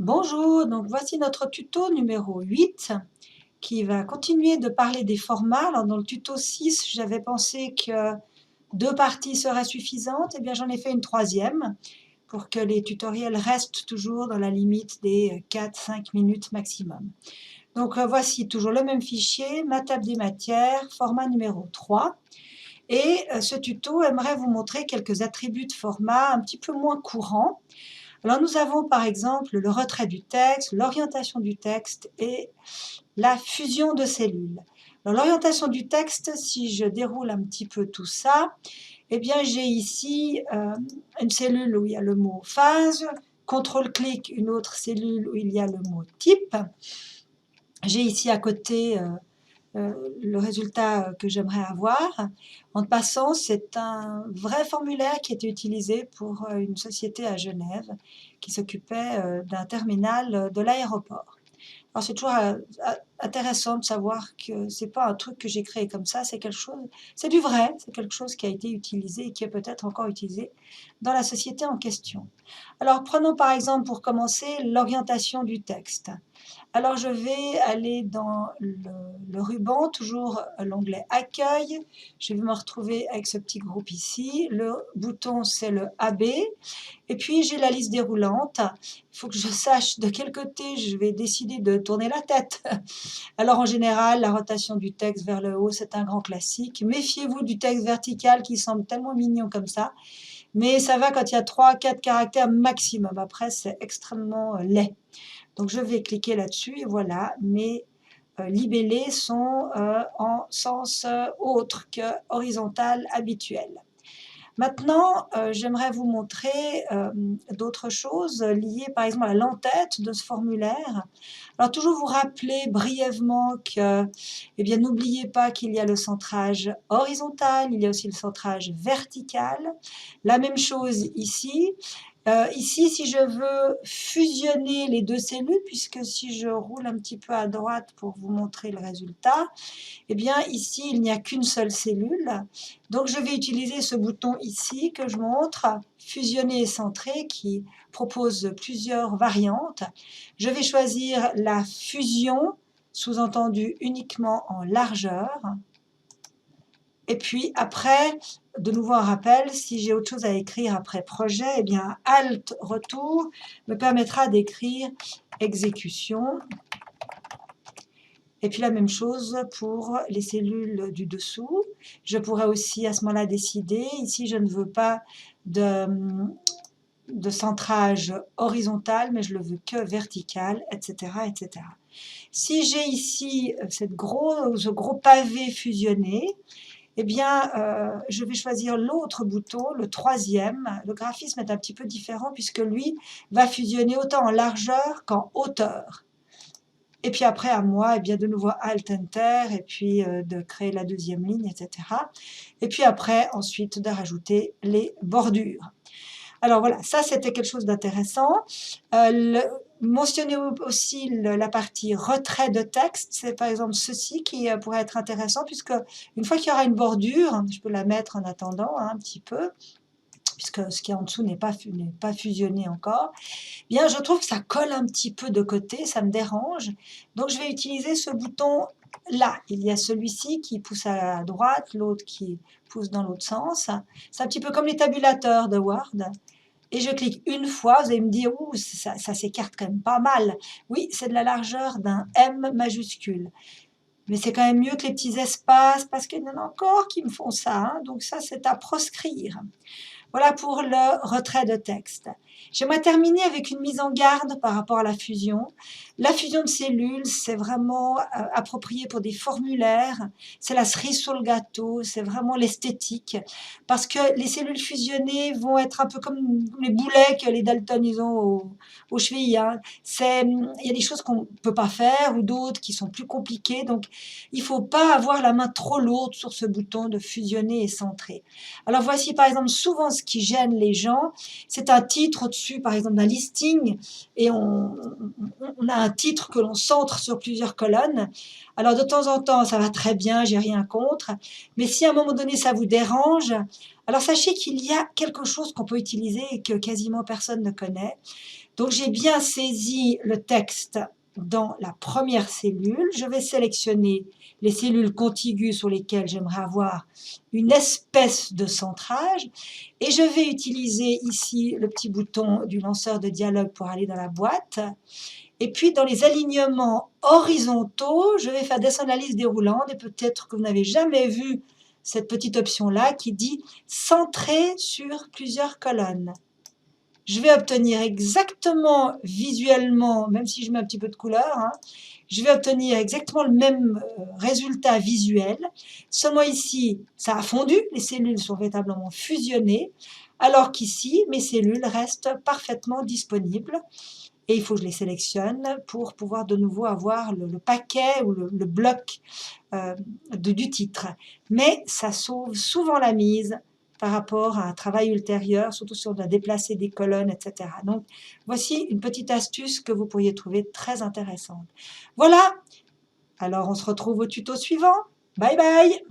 Bonjour, donc voici notre tuto numéro 8 qui va continuer de parler des formats. Alors dans le tuto 6, j'avais pensé que 2 parties seraient suffisantes. Eh bien, j'en ai fait une troisième pour que les tutoriels restent toujours dans la limite des 4-5 minutes maximum. Donc voici toujours le même fichier, ma table des matières, format numéro 3. Et ce tuto aimerait vous montrer quelques attributs de format un petit peu moins courants. Alors nous avons par exemple le retrait du texte, l'orientation du texte et la fusion de cellules. L'orientation du texte, si je déroule un petit peu tout ça, eh bien j'ai ici une cellule où il y a le mot phase, contrôle-clic, une autre cellule où il y a le mot type. J'ai ici à côté le résultat que j'aimerais avoir. En passant, c'est un vrai formulaire qui était utilisé pour une société à Genève qui s'occupait d'un terminal de l'aéroport. Alors c'est toujours intéressant de savoir que c'est pas un truc que j'ai créé comme ça, c'est quelque chose, c'est du vrai, c'est quelque chose qui a été utilisé et qui est peut-être encore utilisé dans la société en question. Alors prenons par exemple pour commencer l'orientation du texte. Alors je vais aller dans le ruban, toujours l'onglet Accueil. Je vais me retrouver avec ce petit groupe ici. Le bouton, c'est le AB. Et puis j'ai la liste déroulante. Il faut que je sache de quel côté je vais décider de tourner la tête. Alors en général, la rotation du texte vers le haut, c'est un grand classique. Méfiez-vous du texte vertical qui semble tellement mignon comme ça. Mais ça va quand il y a 3-4 caractères maximum. Après, c'est extrêmement laid. Donc je vais cliquer là-dessus et voilà, mes libellés sont en sens autre que horizontal habituel. Maintenant, j'aimerais vous montrer d'autres choses liées par exemple à l'entête de ce formulaire. Alors toujours vous rappeler brièvement que, eh bien n'oubliez pas qu'il y a le centrage horizontal, il y a aussi le centrage vertical. La même chose ici. Ici, si je veux fusionner les deux cellules, puisque si je roule un petit peu à droite pour vous montrer le résultat, eh bien ici, il n'y a qu'une seule cellule. Donc je vais utiliser ce bouton ici que je montre, fusionner et centrer, qui propose plusieurs variantes. Je vais choisir la fusion, sous-entendu uniquement en largeur. Et puis après, de nouveau un rappel, si j'ai autre chose à écrire après projet, eh bien Alt, retour, me permettra d'écrire exécution. Et puis la même chose pour les cellules du dessous. Je pourrais aussi à ce moment-là décider, ici je ne veux pas de centrage horizontal, mais je le veux que vertical, etc. etc. Si j'ai ici ce gros pavé fusionné, eh bien, je vais choisir l'autre bouton, le troisième. Le graphisme est un petit peu différent puisque lui va fusionner autant en largeur qu'en hauteur. Et puis après, à moi, eh bien, de nouveau Alt Enter, et puis de créer la deuxième ligne, etc. Et puis après, ensuite, de rajouter les bordures. Alors voilà, ça c'était quelque chose d'intéressant. Mentionnez aussi la partie retrait de texte, c'est par exemple ceci qui pourrait être intéressant puisque une fois qu'il y aura une bordure, je peux la mettre en attendant un petit peu, puisque ce qui est en dessous n'est pas fusionné encore, bien je trouve que ça colle un petit peu de côté, ça me dérange, donc je vais utiliser ce bouton là. Il y a celui-ci qui pousse à droite, l'autre qui pousse dans l'autre sens. C'est un petit peu comme les tabulateurs de Word. Et je clique une fois, vous allez me dire, ouh, ça s'écarte quand même pas mal. Oui, c'est de la largeur d'un M majuscule. Mais c'est quand même mieux que les petits espaces, parce qu'il y en a encore qui me font ça. Hein, donc ça, c'est à proscrire. Voilà pour le retrait de texte. J'aimerais terminer avec une mise en garde par rapport à la fusion. La fusion de cellules, c'est vraiment approprié pour des formulaires. C'est la cerise sur le gâteau, c'est vraiment l'esthétique. Parce que les cellules fusionnées vont être un peu comme les boulets que les Dalton ils ont aux chevilles. Hein. Il y a des choses qu'on ne peut pas faire ou d'autres qui sont plus compliquées. Donc, il ne faut pas avoir la main trop lourde sur ce bouton de fusionner et centrer. Alors, voici par exemple souvent ce qui gêne les gens. C'est un titre au-dessus, par exemple, d'un listing et on a un titre que l'on centre sur plusieurs colonnes. Alors, de temps en temps, ça va très bien, j'ai rien contre. Mais si à un moment donné, ça vous dérange, alors sachez qu'il y a quelque chose qu'on peut utiliser et que quasiment personne ne connaît. Donc, j'ai bien saisi le texte dans la première cellule. Je vais sélectionner les cellules contiguës sur lesquelles j'aimerais avoir une espèce de centrage. Et je vais utiliser ici le petit bouton du lanceur de dialogue pour aller dans la boîte. Et puis, dans les alignements horizontaux, je vais faire descendre la liste déroulante. Et peut-être que vous n'avez jamais vu cette petite option-là qui dit « Centrer sur plusieurs colonnes ». Je vais obtenir exactement visuellement, même si je mets un petit peu de couleur, hein, je vais obtenir exactement le même résultat visuel. Seulement ici, ça a fondu, les cellules sont véritablement fusionnées, alors qu'ici, mes cellules restent parfaitement disponibles. Et il faut que je les sélectionne pour pouvoir de nouveau avoir le paquet ou le bloc du titre. Mais ça sauve souvent la mise par rapport à un travail ultérieur, surtout si on doit déplacer des colonnes, etc. Donc, voici une petite astuce que vous pourriez trouver très intéressante. Voilà, alors on se retrouve au tuto suivant. Bye bye!